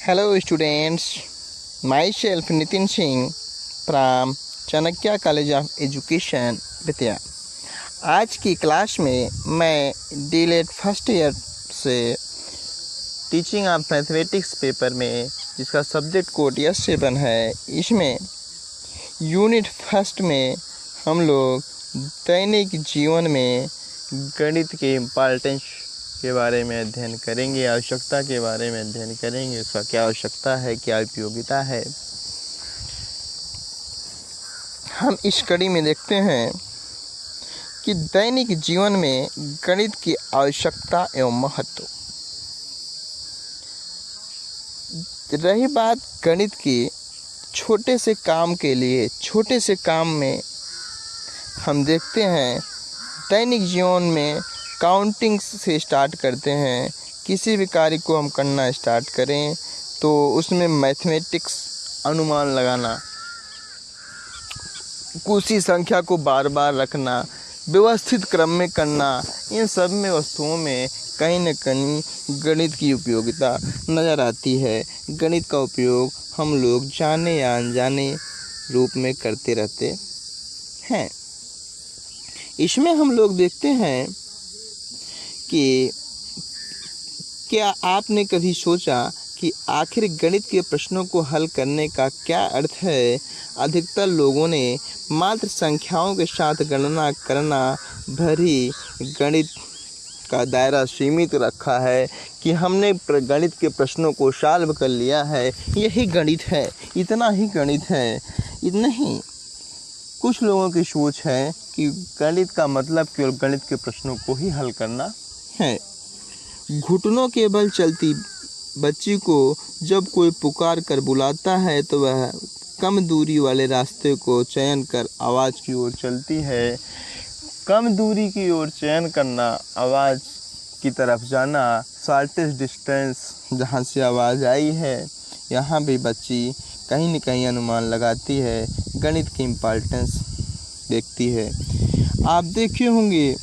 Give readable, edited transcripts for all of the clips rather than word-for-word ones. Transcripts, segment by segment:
Hello students, myself Nitin Singh from Chanakya college of education Vidya. आज की class में मैं डीलेट फर्स्ट ईयर से टीचिंग ऑफ मैथमेटिक्स पेपर में जिसका सब्जेक्ट कोड S7 है, इसमें यूनिट फर्स्ट में हम लोग दैनिक जीवन में गणित के इम्पॉर्टेंस के बारे में अध्ययन करेंगे, आवश्यकता के बारे में अध्ययन करेंगे, उसका क्या आवश्यकता है, क्या उपयोगिता है। हम इस कड़ी में देखते हैं कि दैनिक जीवन में गणित की आवश्यकता एवं महत्व। रही बात गणित की, छोटे से काम के लिए, छोटे से काम में हम देखते हैं दैनिक जीवन में काउंटिंग से स्टार्ट करते हैं। किसी भी कार्य को हम करना स्टार्ट करें तो उसमें मैथमेटिक्स, अनुमान लगाना, उसी संख्या को बार बार रखना, व्यवस्थित क्रम में करना, इन सब में वस्तुओं में कहीं न कहीं गणित की उपयोगिता नज़र आती है। गणित का उपयोग हम लोग जाने या अनजाने रूप में करते रहते हैं। इसमें हम लोग देखते हैं कि क्या आपने कभी सोचा कि आखिर गणित के प्रश्नों को हल करने का क्या अर्थ है। अधिकतर लोगों ने मात्र संख्याओं के साथ गणना करना भरी गणित का दायरा सीमित रखा है कि हमने गणित के प्रश्नों को सॉल्व कर लिया है, यही गणित है, इतना ही गणित है। नहीं, कुछ लोगों की सोच है कि गणित का मतलब केवल गणित के प्रश्नों को ही हल करना है। घुटनों के बल चलती बच्ची को जब कोई पुकार कर बुलाता है तो वह कम दूरी वाले रास्ते को चयन कर आवाज़ की ओर चलती है। कम दूरी की ओर चयन करना, आवाज़ की तरफ जाना, शॉर्टेस्ट डिस्टेंस जहाँ से आवाज़ आई है, यहाँ भी बच्ची कहीं न कहीं अनुमान लगाती है, गणित की इम्पॉर्टेंस देखती है। आप देखे होंगे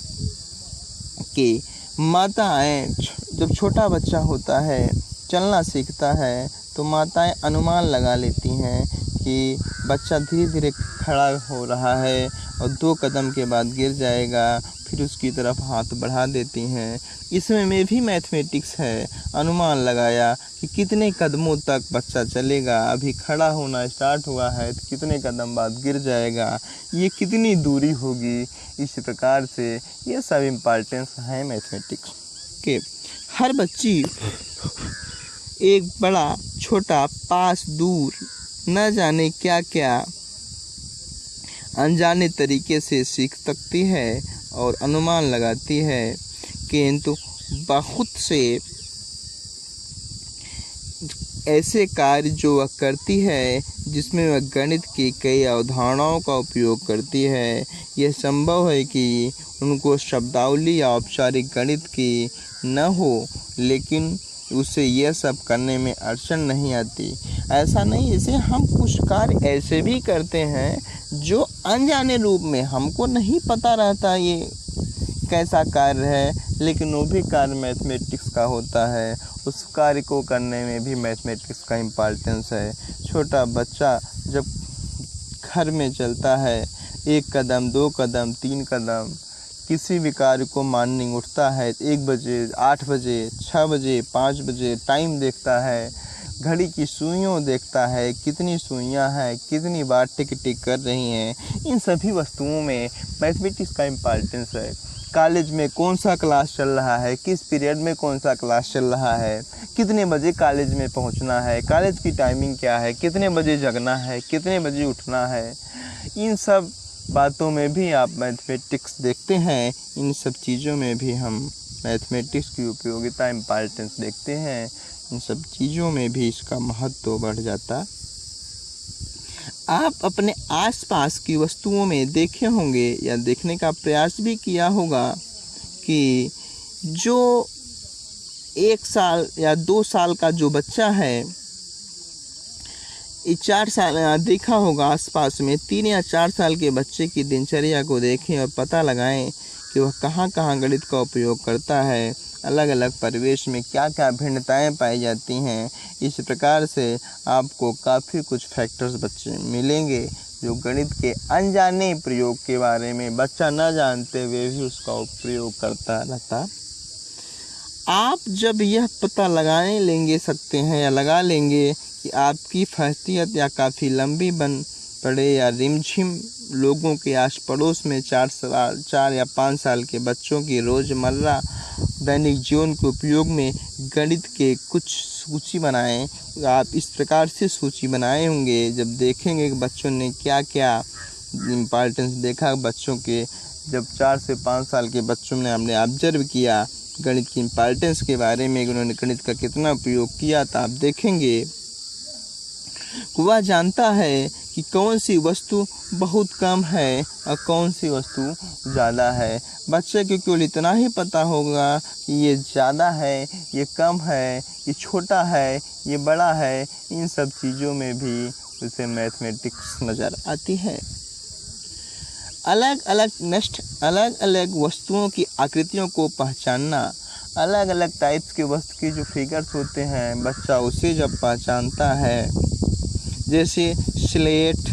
कि माताएं जब छोटा बच्चा होता है, चलना सीखता है, तो माताएं अनुमान लगा लेती हैं कि बच्चा धीरे धीरे खड़ा हो रहा है और 2 कदम के बाद गिर जाएगा, फिर उसकी तरफ हाथ बढ़ा देती हैं। इसमें में भी मैथमेटिक्स है। अनुमान लगाया कि कितने कदमों तक बच्चा चलेगा, अभी खड़ा होना स्टार्ट हुआ है तो कितने कदम बाद गिर जाएगा, ये कितनी दूरी होगी। इस प्रकार से ये सब इम्पॉर्टेंस है मैथमेटिक्स के। हर बच्ची एक बड़ा छोटा, पास, दूर, न जाने क्या क्या अनजाने तरीके से सीख सकती है और अनुमान लगाती है, किंतु बहुत से ऐसे कार्य जो वह करती है जिसमें वह गणित की कई अवधारणाओं का उपयोग करती है, यह संभव है कि उनको शब्दावली या औपचारिक गणित की न हो, लेकिन उसे यह सब करने में अड़चन नहीं आती। ऐसा नहीं, जैसे हम कुछ कार्य ऐसे भी करते हैं जो अनजाने रूप में हमको नहीं पता रहता ये कैसा कार्य है, लेकिन वो भी कार्य मैथमेटिक्स का होता है। उस कार्य को करने में भी मैथमेटिक्स का इम्पॉर्टेंस है। छोटा बच्चा जब घर में चलता है, 1 कदम, 2 कदम, 3 कदम, किसी भी कार्य को मॉर्निंग उठता है 1 बजे, 8 बजे, 6 बजे, 5 बजे, टाइम देखता है, घड़ी की सुइयों देखता है, कितनी सुइयां हैं, कितनी बार टिक टिक कर रही हैं। इन सभी वस्तुओं में मैथमेटिक्स का इम्पॉर्टेंस है। कॉलेज में कौन सा क्लास चल रहा है, किस पीरियड में कौन सा क्लास चल रहा है, कितने बजे कॉलेज में पहुंचना है, कॉलेज की टाइमिंग क्या है, कितने बजे जगना है, कितने बजे उठना है, इन सब बातों में भी आप मैथमेटिक्स देखते हैं। इन सब चीज़ों में भी हम मैथमेटिक्स की उपयोगिता, इम्पॉर्टेंस देखते हैं। इन सब चीज़ों में भी इसका महत्व बढ़ जाता। आप अपने आसपास की वस्तुओं में देखे होंगे या देखने का प्रयास भी किया होगा कि जो 1 साल या 2 साल का जो बच्चा है, 4 साल देखा होगा आसपास में 3 या 4 साल के बच्चे की दिनचर्या को देखें और पता लगाएं कि वह कहाँ कहाँ गणित का उपयोग करता है अलग अलग परिवेश में क्या क्या भिन्नताएं पाई जाती हैं। इस प्रकार से आपको काफ़ी कुछ फैक्टर्स बच्चे मिलेंगे जो गणित के अनजाने प्रयोग के बारे में बच्चा न जानते हुए भी उसका प्रयोग करता रहता। आप जब यह पता लगाने लेंगे सकते हैं या लगा लेंगे कि आपकी फहसियत या काफ़ी लंबी बन पड़े या रिमझिम लोगों के आस पड़ोस में 4 या 5 साल के बच्चों की रोज़मर्रा दैनिक जीवन के उपयोग में गणित के कुछ सूची बनाएं। आप इस प्रकार से सूची बनाए होंगे जब देखेंगे कि बच्चों ने क्या क्या इम्पॉर्टेंस देखा। बच्चों के जब 4 से 5 साल के बच्चों ने हमने ऑब्जर्व किया गणित की इम्पॉर्टेंस के बारे में, उन्होंने गणित का कितना उपयोग किया, तो आप देखेंगे वह जानता है कि कौन सी वस्तु बहुत कम है और कौन सी वस्तु ज़्यादा है। बच्चे को केवल इतना ही पता होगा कि ये ज़्यादा है, ये कम है, ये छोटा है, ये बड़ा है। इन सब चीज़ों में भी उसे मैथमेटिक्स नज़र आती है। अलग अलग वस्तुओं की आकृतियों को पहचानना, अलग अलग टाइप्स के वस्तु के जो फिगर्स होते हैं बच्चा उसे जब पहचानता है, जैसे स्लेट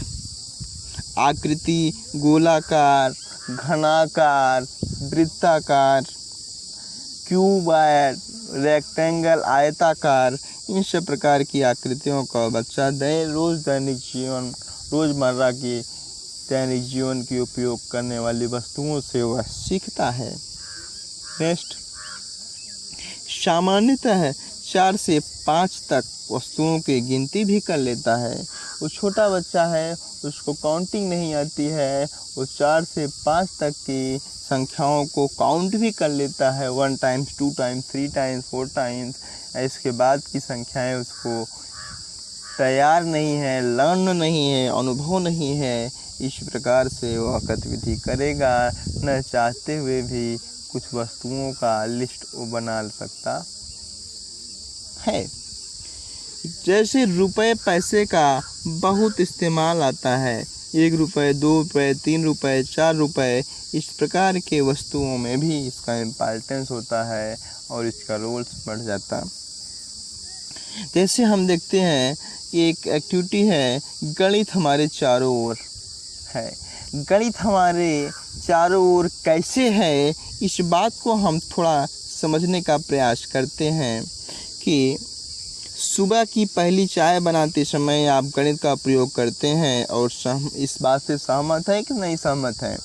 आकृति, गोलाकार, घनाकार, वृत्ताकार, क्यूबॉइड, रेक्टेंगल, आयताकार, इन सब प्रकार की आकृतियों का बच्चा रोज़मर्रा की दैनिक जीवन के उपयोग करने वाली वस्तुओं से वह सीखता है। नेक्स्ट, सामान्यतः 4 से 5 तक वस्तुओं की गिनती भी कर लेता है। वो छोटा बच्चा है, उसको काउंटिंग नहीं आती है, वो 4 से 5 तक की संख्याओं को काउंट भी कर लेता है। 1 टाइम्स, 2 टाइम्स, 3 टाइम्स, 4 टाइम्स। इसके बाद की संख्याएं उसको तैयार नहीं है, लर्न नहीं है, अनुभव नहीं है। इस प्रकार से वह गतिविधि करेगा, न चाहते हुए भी कुछ वस्तुओं का लिस्ट वो बना सकता है। जैसे रुपए पैसे का बहुत इस्तेमाल आता है, 1 रुपये, 2 रुपये, 3 रुपये, 4 रुपये, इस प्रकार के वस्तुओं में भी इसका इम्पोर्टेंस होता है और इसका रोल्स बढ़ जाता। जैसे हम देखते हैं कि एक एक्टिविटी है, गणित हमारे चारों ओर है। गणित हमारे चारों ओर कैसे है, इस बात को हम थोड़ा समझने का प्रयास करते हैं कि सुबह की पहली चाय बनाते समय आप गणित का प्रयोग करते हैं और इस बात से सहमत है कि नहीं सहमत हैं?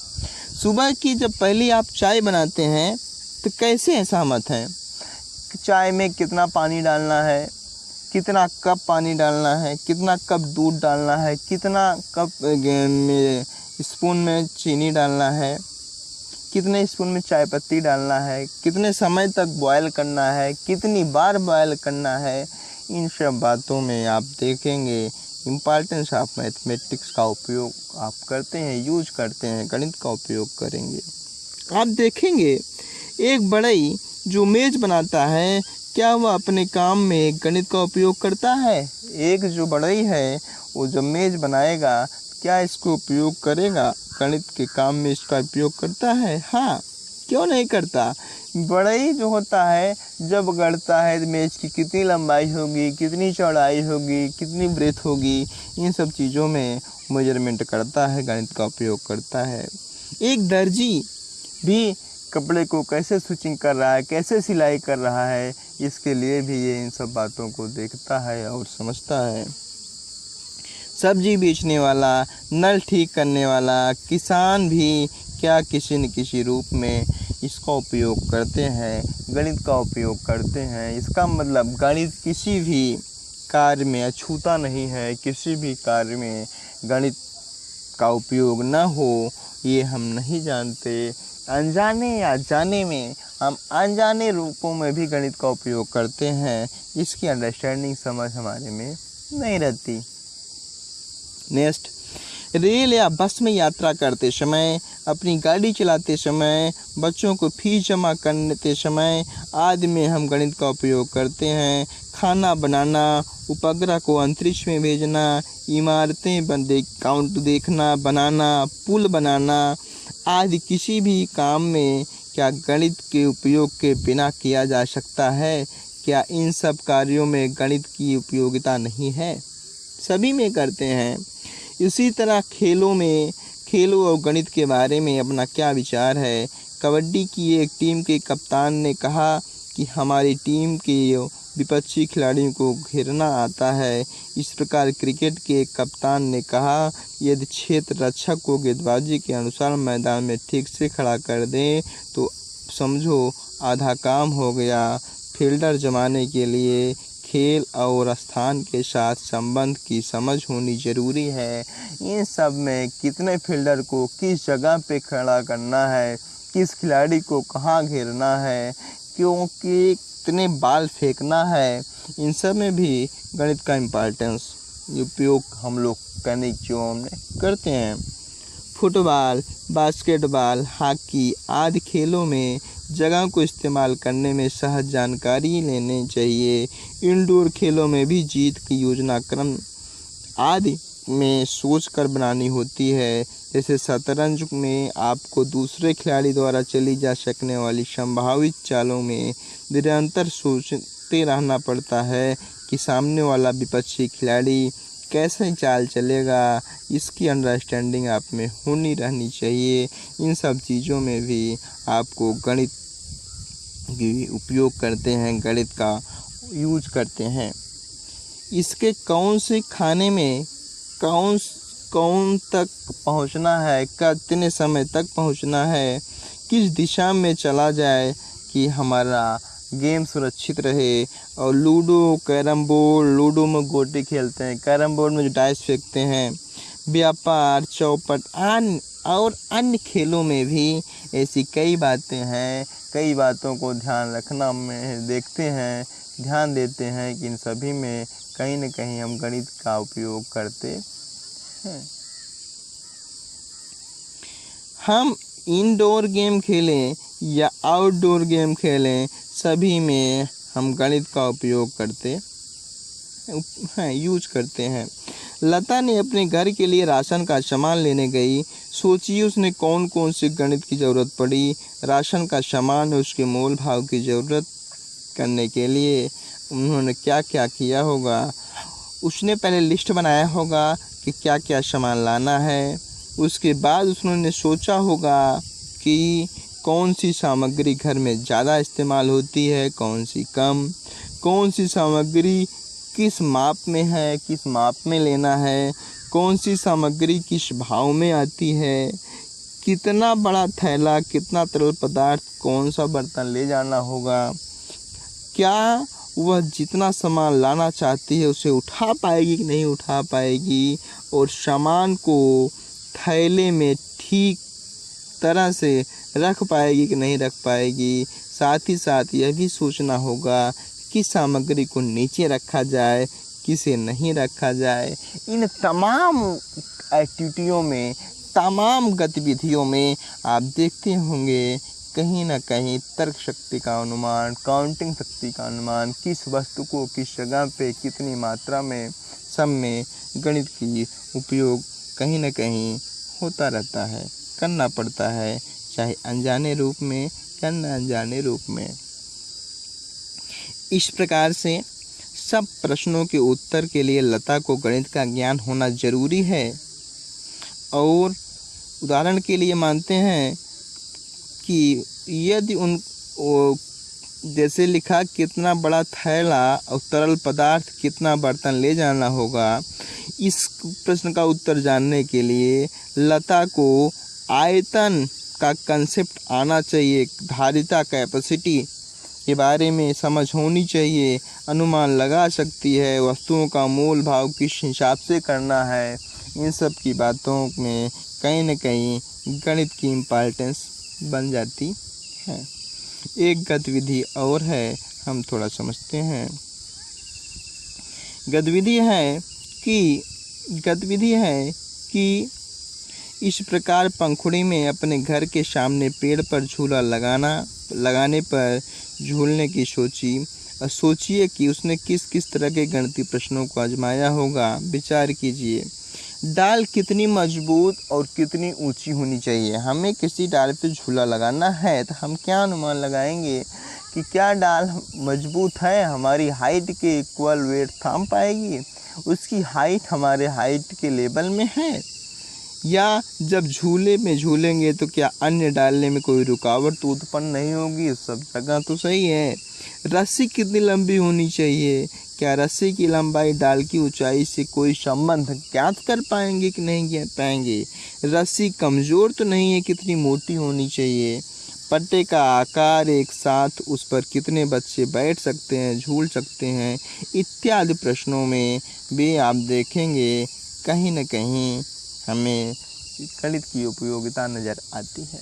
सुबह की जब पहली आप चाय बनाते हैं तो कैसे हैं, सहमत हैं? चाय में कितना पानी डालना है, कितना कप पानी डालना है, कितना कप दूध डालना है, कितना कप स्पून में चीनी डालना है, कितने स्पून में चाय पत्ती डालना है, कितने समय तक बॉयल करना है, कितनी बार बॉयल करना है। इन सब बातों में आप देखेंगे इम्पॉर्टेंस ऑफ मैथमेटिक्स का उपयोग आप करते हैं, यूज करते हैं, गणित का उपयोग करेंगे। आप देखेंगे एक बढ़ई जो मेज बनाता है, क्या वह अपने काम में गणित का उपयोग करता है? एक जो बढ़ई है वो जब मेज बनाएगा क्या इसको उपयोग करेगा? गणित के काम में इसका उपयोग करता है? हाँ, क्यों नहीं करता? बढ़ई जो होता है जब गढ़ता है मेज की कितनी लंबाई होगी, कितनी चौड़ाई होगी, कितनी ब्रेथ होगी, इन सब चीज़ों में मेजरमेंट करता है, गणित का उपयोग करता है। एक दर्जी भी कपड़े को कैसे स्टिचिंग कर रहा है, कैसे सिलाई कर रहा है, इसके लिए भी ये इन सब बातों को देखता है और समझता है। सब्जी बेचने वाला, नल ठीक करने वाला, किसान भी क्या किसी न किसी रूप में इसका उपयोग करते हैं, गणित का उपयोग करते हैं। इसका मतलब गणित किसी भी कार्य में अछूता नहीं है, किसी भी कार्य में गणित का उपयोग न हो ये हम नहीं जानते। अनजाने या जाने में हम अनजाने रूपों में भी गणित का उपयोग करते हैं, इसकी अंडरस्टैंडिंग समझ हमारे में नहीं रहती। नेक्स्ट, रेल या बस में यात्रा करते समय, अपनी गाड़ी चलाते समय, बच्चों को फीस जमा करते समय आदि में हम गणित का उपयोग करते हैं। खाना बनाना, उपग्रह को अंतरिक्ष में भेजना, इमारतें काउंट देखना, बनाना, पुल बनाना आदि किसी भी काम में क्या गणित के उपयोग के बिना किया जा सकता है? क्या इन सब कार्यों में गणित की उपयोगिता नहीं है? सभी में करते हैं। इसी तरह खेलों और गणित के बारे में अपना क्या विचार है? कबड्डी की एक टीम के कप्तान ने कहा कि हमारी टीम के विपक्षी खिलाड़ियों को घेरना आता है। इस प्रकार क्रिकेट के एक कप्तान ने कहा, यदि क्षेत्र रक्षक को गेंदबाजी के अनुसार मैदान में ठीक से खड़ा कर दें तो समझो आधा काम हो गया। फील्डर जमाने के लिए खेल और स्थान के साथ संबंध की समझ होनी जरूरी है। इन सब में कितने फील्डर को किस जगह पे खड़ा करना है, किस खिलाड़ी को कहाँ घेरना है, क्योंकि कितने बाल फेंकना है, इन सब में भी गणित का इम्पोर्टेंस उपयोग हम लोग गणित जीवन में करते हैं। फुटबॉल, बास्केटबॉल, हॉकी आदि खेलों में जगह को इस्तेमाल करने में सहज जानकारी लेनी चाहिए। इंडोर खेलों में भी जीत की योजना क्रम आदि में सोच कर बनानी होती है। जैसे शतरंज में आपको दूसरे खिलाड़ी द्वारा चली जा सकने वाली संभावित चालों में निरंतर सोचते रहना पड़ता है कि सामने वाला विपक्षी खिलाड़ी कैसे चाल चलेगा। इसकी अंडरस्टैंडिंग आप में होनी रहनी चाहिए। इन सब चीज़ों में भी आपको गणित की उपयोग करते हैं, गणित का यूज करते हैं। इसके कौन से खाने में कौन तक पहुंचना है, कितने समय तक पहुंचना है, किस दिशा में चला जाए कि हमारा गेम सुरक्षित रहे। और लूडो, कैरम बोर्ड, लूडो में गोटी खेलते हैं, कैरम बोर्ड में जो डाइस फेंकते हैं, व्यापार, चौपट और अन्य खेलों में भी ऐसी कई बातें हैं। कई बातों को ध्यान रखना में ध्यान देते हैं कि इन सभी में कहीं न कहीं हम गणित का उपयोग करते हैं। हम इंडोर गेम खेलें या आउटडोर गेम खेलें, सभी में हम गणित का उपयोग करते हैं, यूज करते हैं। लता ने अपने घर के लिए राशन का सामान लेने गई। सोचिए उसने कौन कौन सी गणित की ज़रूरत पड़ी। राशन का सामान और उसके मोल भाव की ज़रूरत करने के लिए उन्होंने क्या क्या किया होगा। उसने पहले लिस्ट बनाया होगा कि क्या क्या सामान लाना है। उसके बाद उसने सोचा होगा कि कौन सी सामग्री घर में ज़्यादा इस्तेमाल होती है, कौन सी कम, कौन सी सामग्री किस माप में है, किस माप में लेना है, कौन सी सामग्री किस भाव में आती है, कितना बड़ा थैला, कितना तरल पदार्थ, कौन सा बर्तन ले जाना होगा, क्या वह जितना सामान लाना चाहती है उसे उठा पाएगी कि नहीं उठा पाएगी, और सामान को थैले में ठीक तरह से रख पाएगी कि नहीं रख पाएगी। साथ ही साथ यह भी सोचना होगा किस सामग्री को नीचे रखा जाए, किसे नहीं रखा जाए। इन तमाम एक्टिविटियों में, तमाम गतिविधियों में आप देखते होंगे कहीं ना कहीं तर्क शक्ति का अनुमान, काउंटिंग शक्ति का अनुमान, किस वस्तु को किस जगह पे कितनी मात्रा में, सब में गणित की उपयोग कहीं ना कहीं होता रहता है, करना पड़ता है, चाहे अनजाने रूप में या न अनजाने रूप में। इस प्रकार से सब प्रश्नों के उत्तर के लिए लता को गणित का ज्ञान होना जरूरी है। और उदाहरण के लिए मानते हैं कि यदि जैसे लिखा कितना बड़ा थैला और तरल पदार्थ कितना बर्तन ले जाना होगा, इस प्रश्न का उत्तर जानने के लिए लता को आयतन का कंसेप्ट आना चाहिए, धारिता, कैपेसिटी के बारे में समझ होनी चाहिए, अनुमान लगा सकती है, वस्तुओं का मोल भाव किस हिसाब से करना है। इन सब की बातों में कहीं न कहीं गणित की इम्पोर्टेंस बन जाती है। एक गतिविधि और है, हम थोड़ा समझते हैं। गतिविधि है कि इस प्रकार पंखुड़ी में अपने घर के सामने पेड़ पर झूला लगाने पर झूलने की सोचिए कि उसने किस किस तरह के गणितीय प्रश्नों को आजमाया होगा। विचार कीजिए। डाल कितनी मजबूत और कितनी ऊंची होनी चाहिए। हमें किसी डाल पे झूला लगाना है तो हम क्या अनुमान लगाएंगे कि क्या डाल मजबूत है, हमारी हाइट के इक्वल वेट थाम पाएगी, उसकी हाइट हमारे हाइट के लेवल में है, या जब झूले में झूलेंगे तो क्या अन्य डालने में कोई रुकावट तो उत्पन्न नहीं होगी। सब जगह तो सही है। रस्सी कितनी लंबी होनी चाहिए, क्या रस्सी की लंबाई डाल की ऊंचाई से कोई संबंध ज्ञात कर पाएंगे कि नहीं ज्ञात पाएंगे। रस्सी कमज़ोर तो नहीं है, कितनी मोटी होनी चाहिए। पट्टे का आकार एक साथ उस पर कितने बच्चे बैठ सकते हैं, झूल सकते हैं, इत्यादि प्रश्नों में भी आप देखेंगे कहीं न कहीं हमें गणित की उपयोगिता नज़र आती है।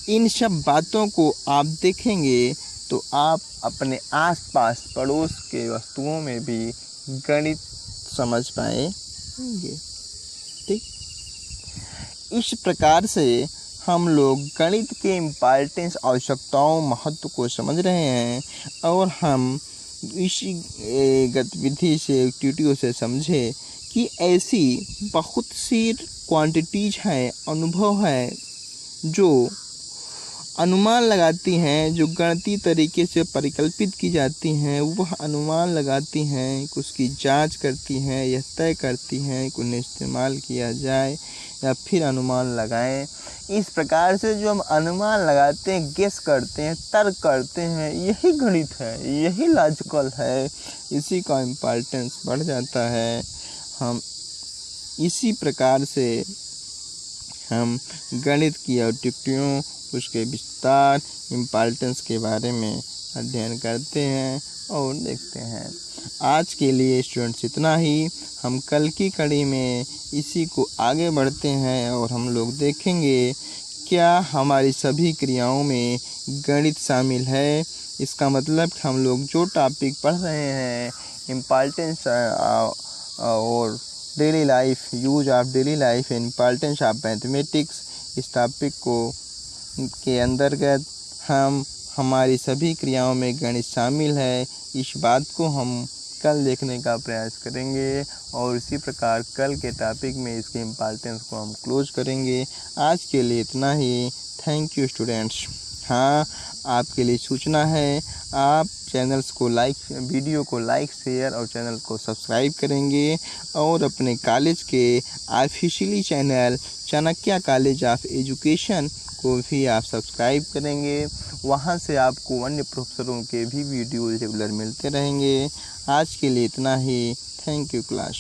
इन सब बातों को आप देखेंगे तो आप अपने आसपास पड़ोस के वस्तुओं में भी गणित समझ पाएंगे। ठीक, इस प्रकार से हम लोग गणित के इम्पॉर्टेंस, आवश्यकताओं, महत्व को समझ रहे हैं और हम इसी गतिविधि से, एक्टिविटियों से समझे कि ऐसी बहुत सी क्वांटिटीज हैं, अनुभव है जो अनुमान लगाती हैं, जो गणितीय तरीके से परिकल्पित की जाती हैं, वह अनुमान लगाती हैं, उसकी जांच करती हैं, यह तय करती हैं कि उन्हें इस्तेमाल किया जाए या फिर अनुमान लगाएं। इस प्रकार से जो हम अनुमान लगाते हैं, गेस करते हैं, तर्क करते हैं, यही गणित है, यही लॉजिकल है, इसी का इम्पोर्टेंस बढ़ जाता है। हम इसी प्रकार से हम गणित की एक्टिविटियों, उसके विस्तार, इम्पॉर्टेंस के बारे में अध्ययन करते हैं और देखते हैं। आज के लिए स्टूडेंट्स इतना ही। हम कल की कड़ी में इसी को आगे बढ़ते हैं और हम लोग देखेंगे क्या हमारी सभी क्रियाओं में गणित शामिल है। इसका मतलब हम लोग जो टॉपिक पढ़ रहे हैं, इम्पॉर्टेंस और daily life, use of daily life, importance of mathematics, इस टॉपिक को के अंतर्गत हम हमारी सभी क्रियाओं में गणित शामिल है, इस बात को हम कल देखने का प्रयास करेंगे और इसी प्रकार कल के टॉपिक में इसके इम्पॉर्टेंस को हम क्लोज करेंगे। आज के लिए इतना ही। Thank you students. हाँ, आपके लिए सूचना है, आप चैनल्स को लाइक, वीडियो को लाइक, शेयर और चैनल को सब्सक्राइब करेंगे और अपने कॉलेज के officially channel Chanakya college of education को भी आप सब्सक्राइब करेंगे। वहां से आपको अन्य प्रोफेसरों के भी वीडियो रेगुलर मिलते रहेंगे। आज के लिए इतना ही। Thank you class.